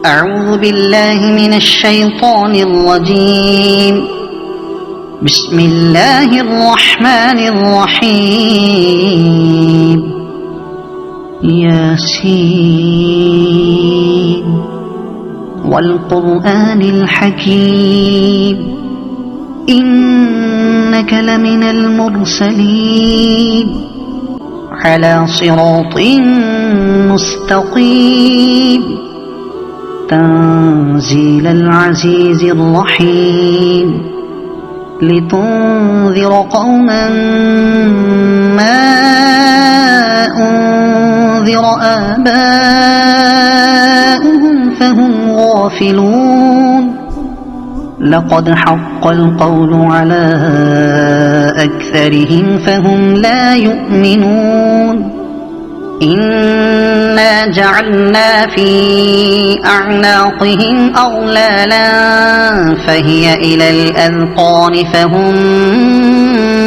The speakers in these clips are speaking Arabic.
أعوذ بالله من الشيطان الرجيم. بسم الله الرحمن الرحيم. ياسين والقرآن الحكيم إنك لمن المرسلين على صراط مستقيم تنزيل العزيز الرحيم لتنذر قوما ما أنذر آباؤهم فهم غافلون. لقد حق القول على أكثرهم فهم لا يؤمنون. إنا جعلنا في أعناقهم أغلالا فهي إلى الأذقان فهم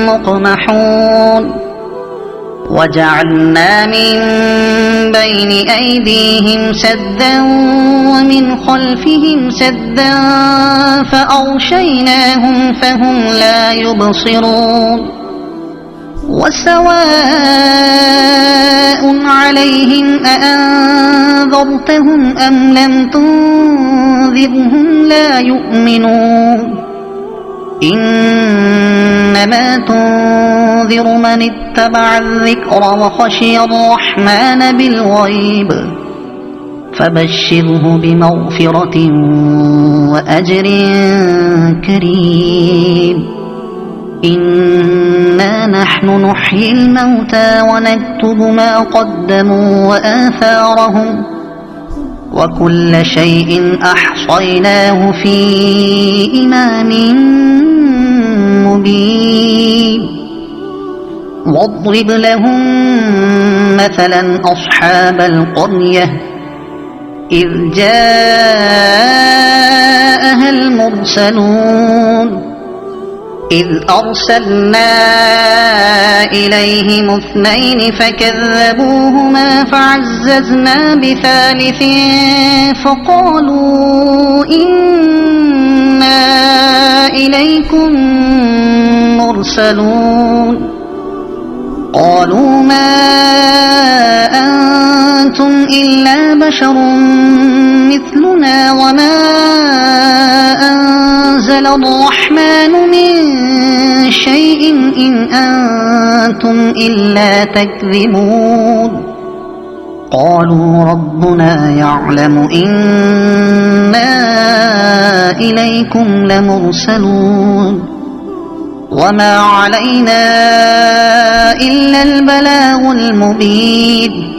مقمحون. وجعلنا من بين أيديهم سدا ومن خلفهم سدا فأغشيناهم فهم لا يبصرون. وسواء عليهم أأنذرتهم أم لم تنذرهم لا يؤمنون. إنما تنذر من اتبع الذكر وخشي الرحمن بالغيب فبشره بمغفرة وأجر كريم. إنا نحن نحيي الموتى ونكتب ما قدموا وآثارهم وكل شيء أحصيناه في إمام مبين. واضرب لهم مثلا أصحاب القرية إذ جاءها المرسلون إذ أرسلنا إليهم اثنين فكذبوهما فعززنا بثالث فقالوا إنا إليكم مرسلون. قالوا ما أنتم إلا بشر مثلنا وما أنزل الرحمن من شيء إن أنتم إلا تكذبون. قالوا ربنا يعلم إنا إليكم لمرسلون وما علينا إلا البلاغ المبين.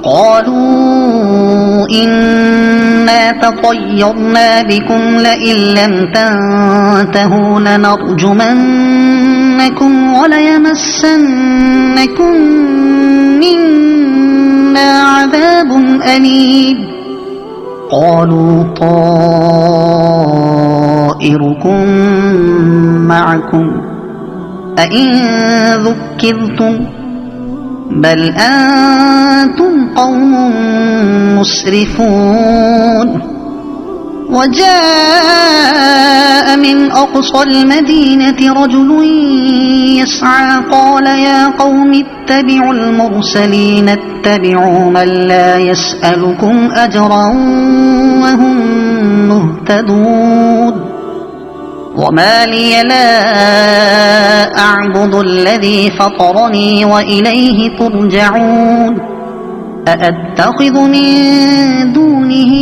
قالوا إنا تطيرنا بكم لئن لم تنتهوا لنرجمنكم وليمسنكم منا عذاب أليم. قالوا طائركم معكم أئن ذكرتم بل أنتم قوم مسرفون. وجاء من أقصى المدينة رجل يسعى قال يا قوم اتبعوا المرسلين اتبعوا من لا يسألكم أجرا وهم مهتدون. وما لي لا أعبد الذي فطرني وإليه ترجعون. أأتخذ من دونه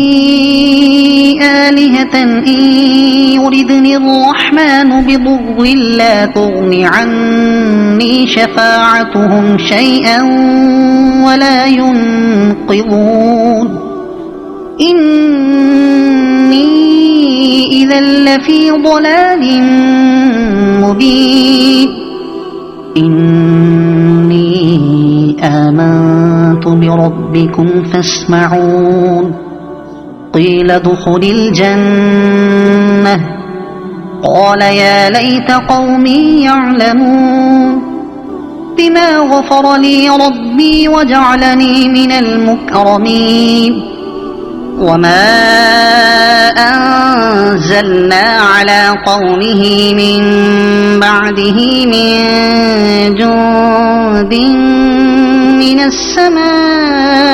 آلهة إن يردني الرحمن بضر لا تغن عني شفاعتهم شيئا ولا ينقذون. إني إذا لفي ضلال مبين. إني آمنت بربكم فاسمعون. قيل ادخل الجنة قال يا ليت قومي يعلمون. بما غفر لي ربي وجعلني من المكرمين. وما أنزلنا على قومه من بعده من جند من السماء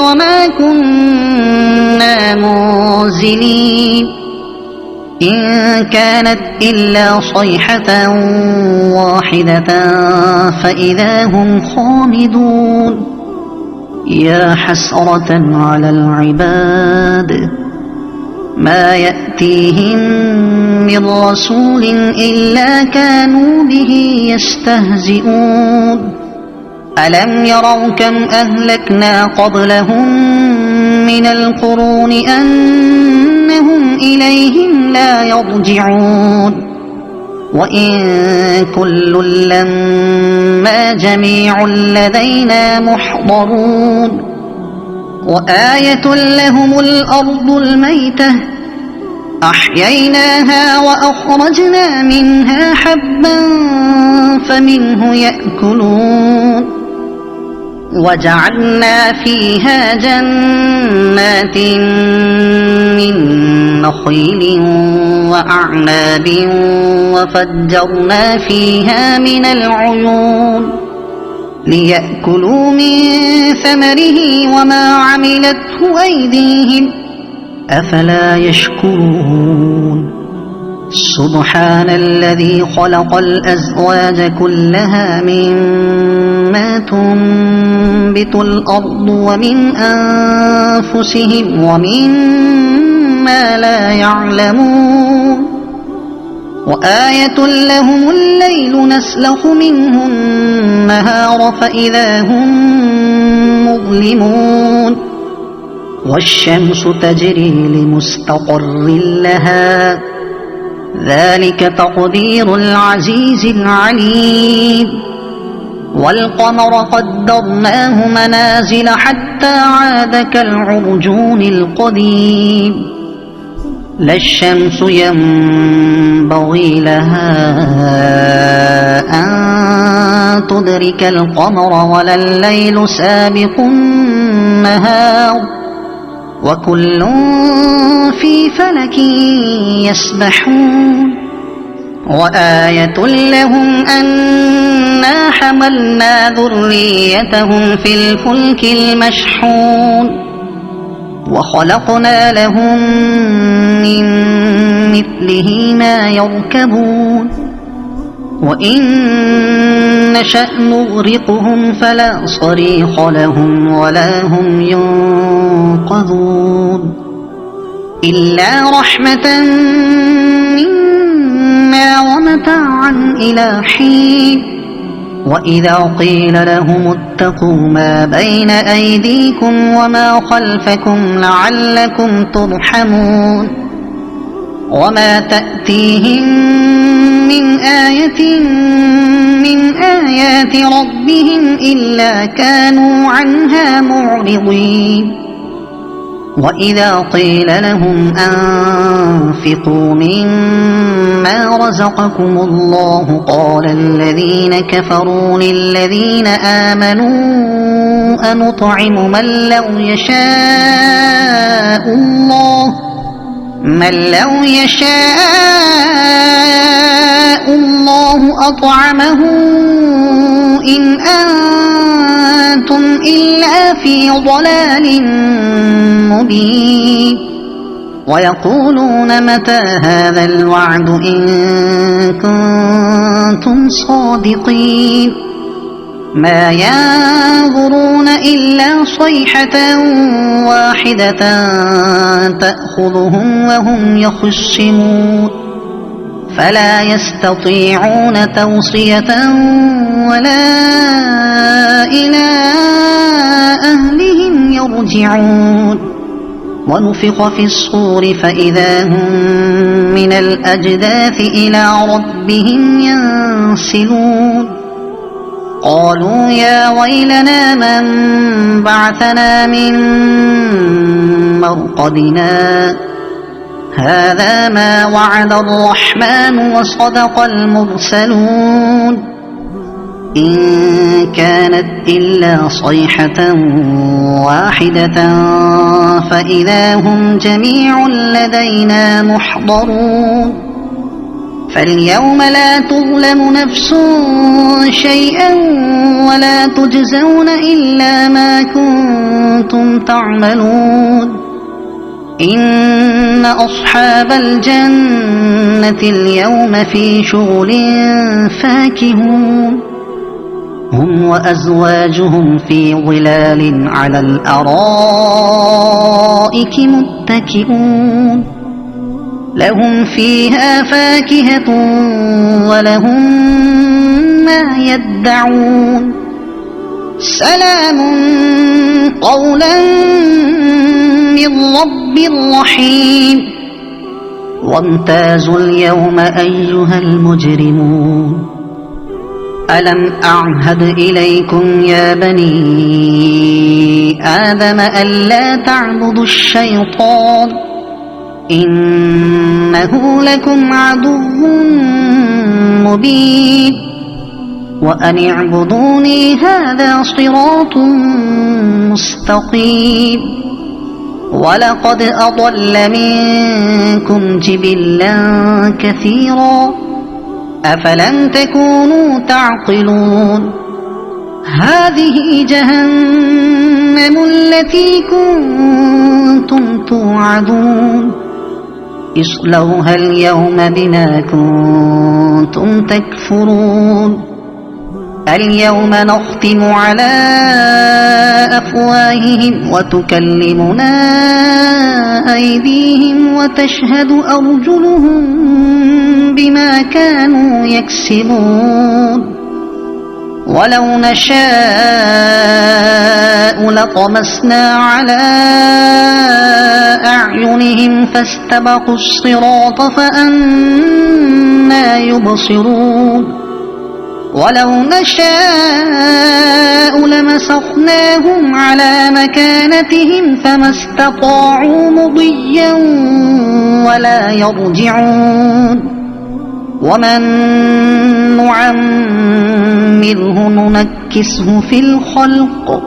وما كنا منزلين إن كانت إلا صيحة واحدة فإذا هم خامدون يا حسرة على العباد ما يأتيهم من رسول إلا كانوا به يستهزئون ألم يروا كم أهلكنا قبلهم من القرون أنهم إليهم لا يرجعون وإن كل لما جميع لدينا محضرون وآية لهم الأرض الميتة أحييناها وأخرجنا منها حبا فمنه يأكلون وجعلنا فيها جنات من نخيل وأعناب وفجرنا فيها من العيون ليأكلوا من ثمره وما عملته أيديهم أفلا يشكرون سبحان الذي خلق الأزواج كلها مما تنبت الأرض ومن أنفسهم ومما لا يعلمون وآية لهم الليل نسلخ منه النهار فإذا هم مظلمون والشمس تجري لمستقر لها ذلك تقدير العزيز العليم والقمر قدرناه منازل حتى عاد كالعرجون القديم لا الشمس ينبغي لها أن تدرك القمر ولا الليل سابق النهار وكل في فلك يسبحون وآية لهم أنا حملنا ذريتهم في الفلك المشحون وخلقنا لهم من مثله ما يركبون وإن نشأ نغرقهم فلا صريخ لهم ولا هم ينقذون إلا رحمة منا ومتاعا إلى حين وإذا قيل لهم اتقوا ما بين أيديكم وما خلفكم لعلكم ترحمون وما تأتيهم من آية من آيات ربهم إلا كانوا عنها معرضين وإذا قيل لهم أنفقوا مما رزقكم الله قال الذين كفروا للذين آمنوا أنطعم من لو يشاء الله أطعمه إن أنتم إلا في ضلال مبين ويقولون متى هذا الوعد إن كنتم صادقين ما ينظرون إلا صيحة واحدة تأخذهم وهم يخصمون فلا يستطيعون توصية ولا إلى أهلهم يرجعون ونفخ في الصور فإذا هم من الأجداث إلى ربهم ينسلون قالوا يا ويلنا من بعثنا من مرقدنا هذا ما وعد الرحمن وصدق المرسلون إن كانت إلا صيحة واحدة فإذا هم جميع لدينا محضرون فاليوم لا تظلم نفس شيئا ولا تجزون إلا ما كنتم تعملون إن أصحاب الجنة اليوم في شغل فاكهون هم وأزواجهم في ظلال على الأرائك متكئون لهم فيها فاكهة ولهم ما يدعون سلام قولا من رب رحيم وامتازوا اليوم أيها المجرمون ألم أعهد إليكم يا بني آدم ألا تعبدوا الشيطان إنه لكم عدو مبين وأن اعبدوني هذا صراط مستقيم ولقد أضل منكم جبلا كثيرا أفلم تكونوا تعقلون هذه جهنم التي كنتم توعدون اصلوها اليوم بما كنتم تكفرون اليوم نختم على أفواههم وتكلمنا أيديهم وتشهد أرجلهم بما كانوا يكسبون ولو نشاء لطمسنا على أعينهم فاستبقوا الصراط فأنى يبصرون ولو نشاء لمسخناهم على مكانتهم فما استطاعوا مضيا ولا يرجعون ومن نعمره ننكسه في الخلق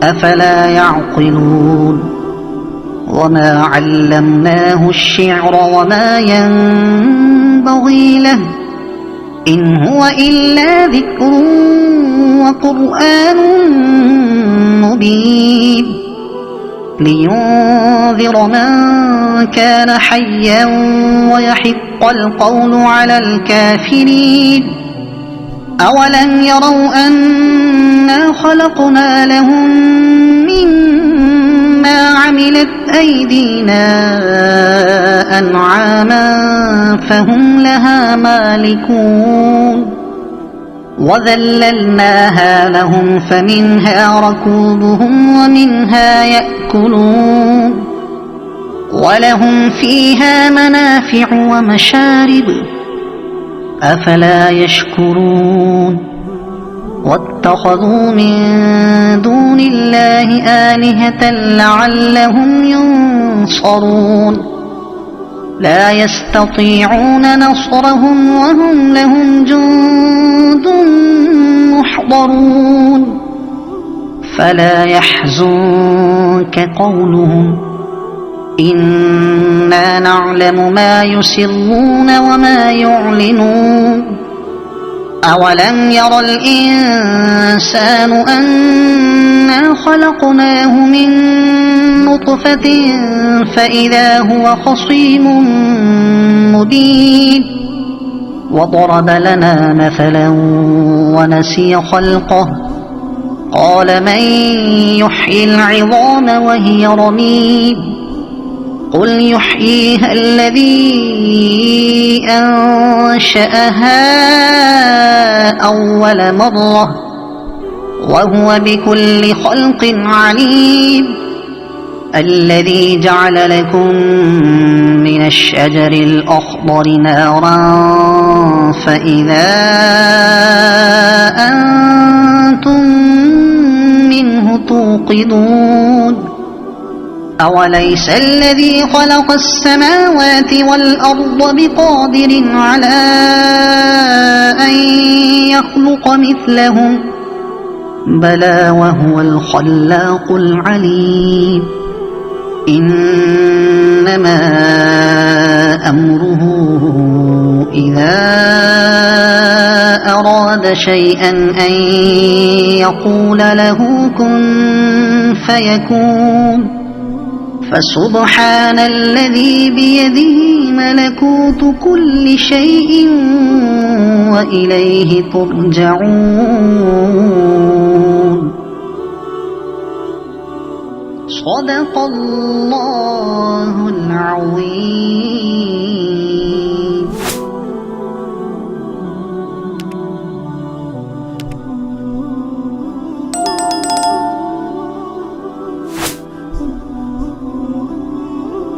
أفلا يعقلون وما علمناه الشعر وما ينبغي له إن هو إلا ذكر وقرآن مبين لينذر من كان حيا ويحق القول على الكافرين أولم يروا أنا خلقنا لهم مما عملت أيدينا أنعاما فهم لها مالكون وذللناها لهم فمنها ركوبهم ومنها يأكلون ولهم فيها منافع ومشارب أفلا يشكرون واتخذوا من دون الله آلهة لعلهم ينصرون لا يستطيعون نصرهم وهم لهم جند محضرون فلا يحزنك قولهم إنا نعلم ما يسرون وما يعلنون أولم ير الإنسان أنا خلقناه من نطفة فإذا هو خصيم مبين وضرب لنا مثلا ونسي خلقه قال من يحيي العظام وهي رميم قل يحييها الذي أنشأها أول مرة وهو بكل خلق عليم الذي جعل لكم من الشجر الأخضر نارا فإذا أنتم منه توقدون أوليس الذي خلق السماوات والأرض بقادر على أن يخلق مثلهم بلى وهو الخلاق العليم إنما أمره إذا أراد شيئا أن يقول له كن فيكون فسبحان الذي بيده ملكوت كل شيء وإليه ترجعون صدق الله العظيم.